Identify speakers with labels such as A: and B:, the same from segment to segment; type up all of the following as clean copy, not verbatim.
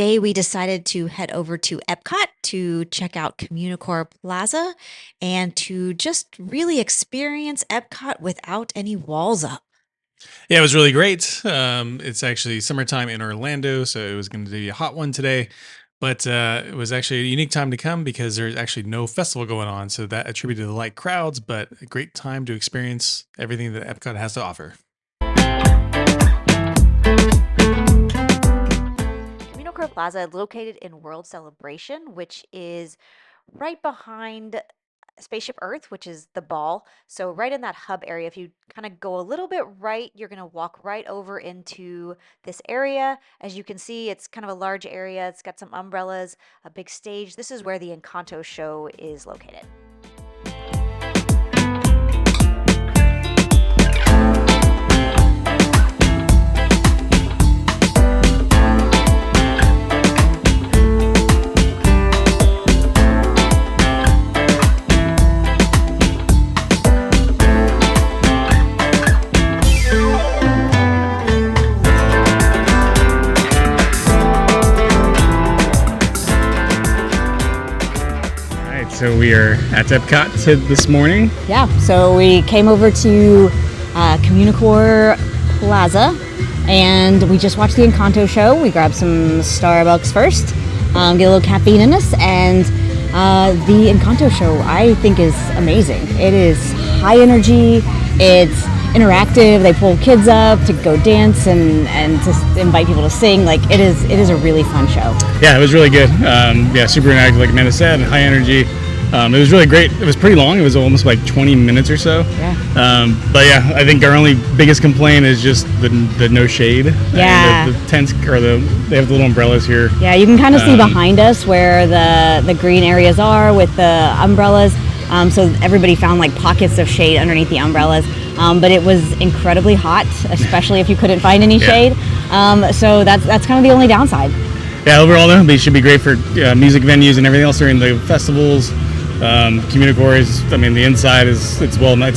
A: today we decided to head over to EPCOT to check out CommuniCore Plaza and to just really experience EPCOT without any walls up.
B: Yeah, it was really great. It's actually summertime in Orlando, so it was going to be a hot one today. But it was actually a unique time to come because there's actually no festival going on. So that attributed to the light crowds, but a great time to experience everything that Epcot has to offer.
A: CommuniCore Plaza is located in World Celebration, which is right behind Spaceship Earth, which is the ball. So right in that hub area, if you kind of go a little bit right, you're going to walk right over into this area. As you can see, it's kind of a large area. It's got some umbrellas, a big stage. This is where the Encanto show is located.
C: So we are at Epcot this morning.
D: Yeah, so we came over to CommuniCore Plaza and we just watched the Encanto show. We grabbed some Starbucks first, get a little caffeine in us, and the Encanto show I think is amazing. It is high energy, it's interactive, they pull kids up to go dance and to invite people to sing. Like it is a really fun show.
C: Yeah, it was really good. Super interactive, like Amanda said, and high energy. It was really great. It was pretty long. It was almost like 20 minutes or so.
D: Yeah.
C: But yeah, I think our only biggest complaint is just the no shade.
D: Yeah.
C: The tents, or they have the little umbrellas here.
D: Yeah, you can kind of see behind us where the green areas are with the umbrellas. So everybody found like pockets of shade underneath the umbrellas. But it was incredibly hot, especially if you couldn't find any shade. So that's kind of the only downside.
C: Yeah, overall though, it should be great for music venues and everything else during the festivals. CommuniCore is, the inside it's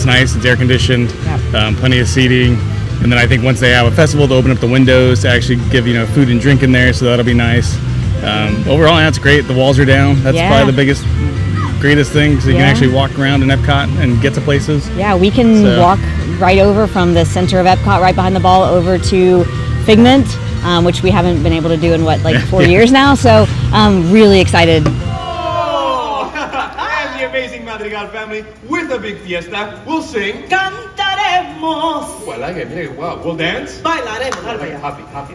C: nice, it's air conditioned, plenty of seating, and then I think once they have a festival, to open up the windows to actually give food and drink in there, so that'll be nice. Overall, that's great. The walls are down. That's probably the greatest thing, so you can actually walk around in Epcot and get to places.
D: Yeah, we can walk right over from the center of Epcot, right behind the ball, over to Figment, which we haven't been able to do in 4 years now. So I'm really excited.
E: Amazing Madrigal family with a big fiesta. We'll sing.
F: Cantaremos.
E: Well, I get it. Wow. We'll dance.
F: Bailaremos.
E: Happy.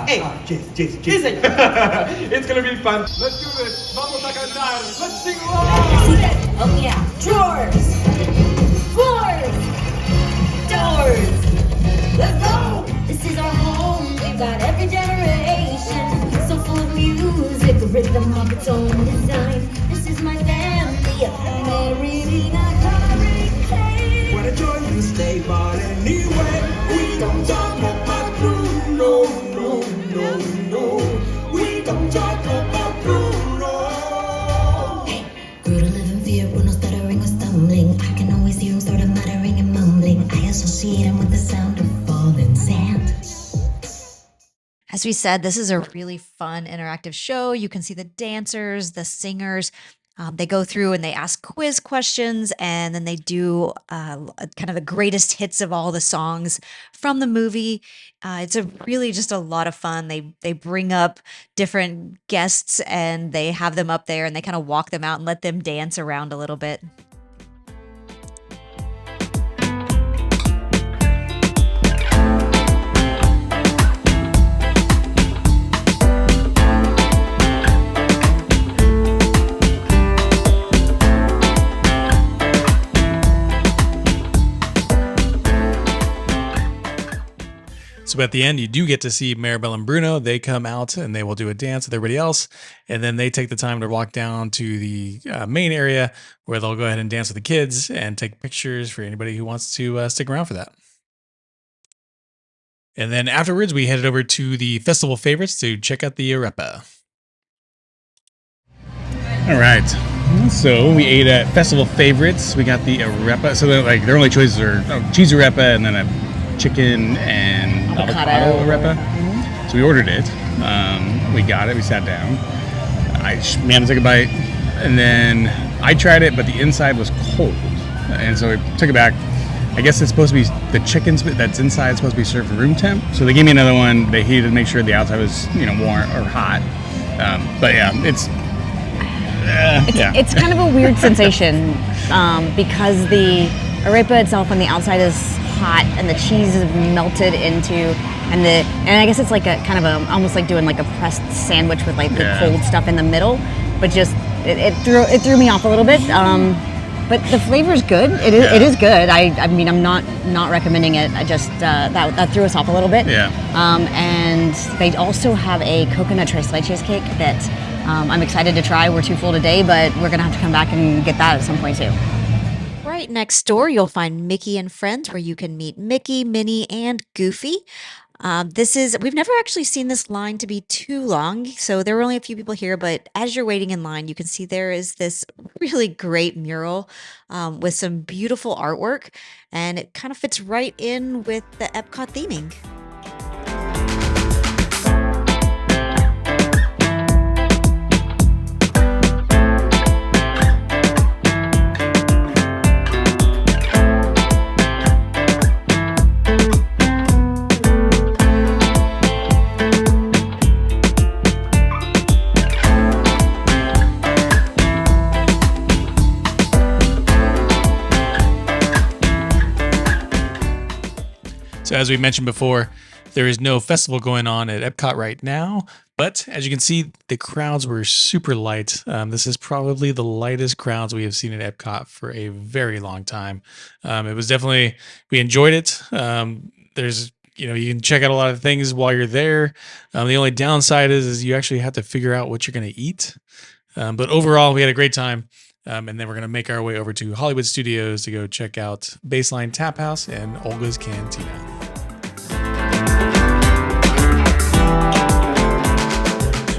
F: Hey.
E: Yes.
F: Sí, señor.
E: It's gonna be fun. Let's do this. Vamos a cantar. Let's sing along.
F: Oh yeah. Drawers. Floors. Doors. Let's go. This is our home. We've got every generation. So full of music, a rhythm of its own design. This is my family. They're reading a hurricane.
G: Wanna join you, stay, but anyway, we don't talk about Bruno, no. We don't talk about Bruno.
F: Hey, grew to live in fear, Bruno stuttering or stumbling. I can always hear him sort of muttering and mumbling. I associate him with the sound of falling sand.
A: As we said, this is a really fun interactive show. You can see the dancers, the singers. They go through and they ask quiz questions, and then they do kind of the greatest hits of all the songs from the movie. It's really just a lot of fun. They bring up different guests and they have them up there and they kind of walk them out and let them dance around a little bit.
B: So at the end, you do get to see Maribel and Bruno. They come out and they will do a dance with everybody else. And then they take the time to walk down to the main area where they'll go ahead and dance with the kids and take pictures for anybody who wants to stick around for that. And then afterwards, we headed over to the festival favorites to check out the arepa.
C: All right. So we ate at Festival Favorites. We got the arepa. So their only choices are cheese arepa and then a chicken and avocado arepa. So we ordered it. We got it. We sat down. Amanda took a bite, and then I tried it, but the inside was cold, and so we took it back. I guess it's supposed to be the chicken that's inside is supposed to be served room temp. So they gave me another one. They heated to make sure the outside was warm or hot. But yeah,
D: it's kind of a weird sensation because the arepa itself on the outside is hot and the cheese is melted into, and I guess it's like a kind of almost like doing like a pressed sandwich with like the cold stuff in the middle, but just it threw me off a little bit. But the flavor is good. It is good. I mean, I'm not recommending it. I just that threw us off a little bit.
C: Yeah.
D: And they also have a coconut tres leches cake that I'm excited to try. We're too full today, but we're gonna have to come back and get that at some point too.
A: Right next door, you'll find Mickey and Friends, where you can meet Mickey, Minnie, and Goofy. We've never actually seen this line to be too long, so there were only a few people here, but as you're waiting in line, you can see there is this really great mural with some beautiful artwork, and it kind of fits right in with the EPCOT theming.
B: So as we mentioned before, there is no festival going on at Epcot right now, but as you can see, the crowds were super light. This is probably the lightest crowds we have seen at Epcot for a very long time. It was definitely, we enjoyed it. There's, you can check out a lot of things while you're there. The only downside is you actually have to figure out what you're going to eat. But overall, we had a great time. And then we're going to make our way over to Hollywood Studios to go check out Baseline Tap House and Olga's Cantina.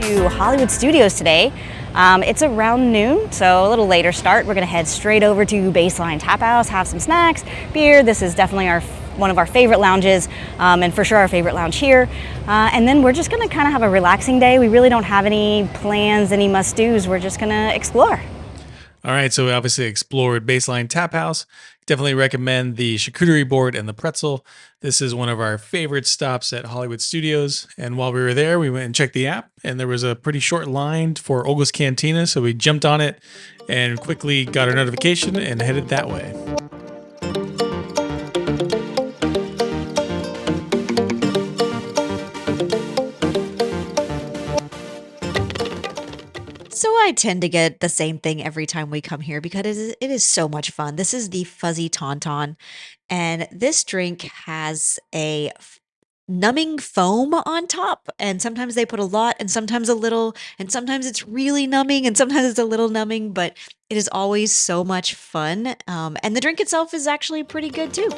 D: To Hollywood Studios today. It's around noon, so a little later start. We're going to head straight over to Baseline Tap House, have some snacks, beer. This is definitely one of our favorite lounges, and for sure our favorite lounge here. And then we're just going to kind of have a relaxing day. We really don't have any plans, any must-dos. We're just going to explore.
B: All right, so we obviously explored Baseline Tap House. Definitely recommend the charcuterie board and the pretzel. This is one of our favorite stops at Hollywood Studios. And while we were there, we went and checked the app, and there was a pretty short line for Olga's Cantina, so we jumped on it and quickly got our notification and headed that way.
A: So I tend to get the same thing every time we come here because it is so much fun. This is the Fuzzy Tauntaun, and this drink has a numbing foam on top, and sometimes they put a lot and sometimes a little, and sometimes it's really numbing and sometimes it's a little numbing, but it is always so much fun. And the drink itself is actually pretty good too.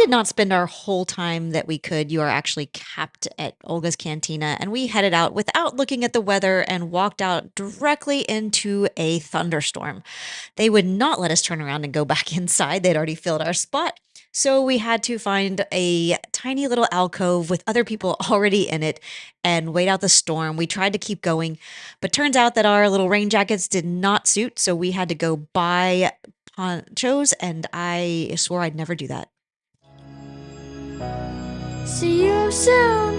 A: Not spend our whole time that we could. You are actually capped at Olga's Cantina, and we headed out without looking at the weather and walked out directly into a thunderstorm. They would not let us turn around and go back inside. They'd already filled our spot. So we had to find a tiny little alcove with other people already in it and wait out the storm. We tried to keep going, but turns out that our little rain jackets did not suit, so we had to go buy ponchos, and I swore I'd never do that.
F: See you soon.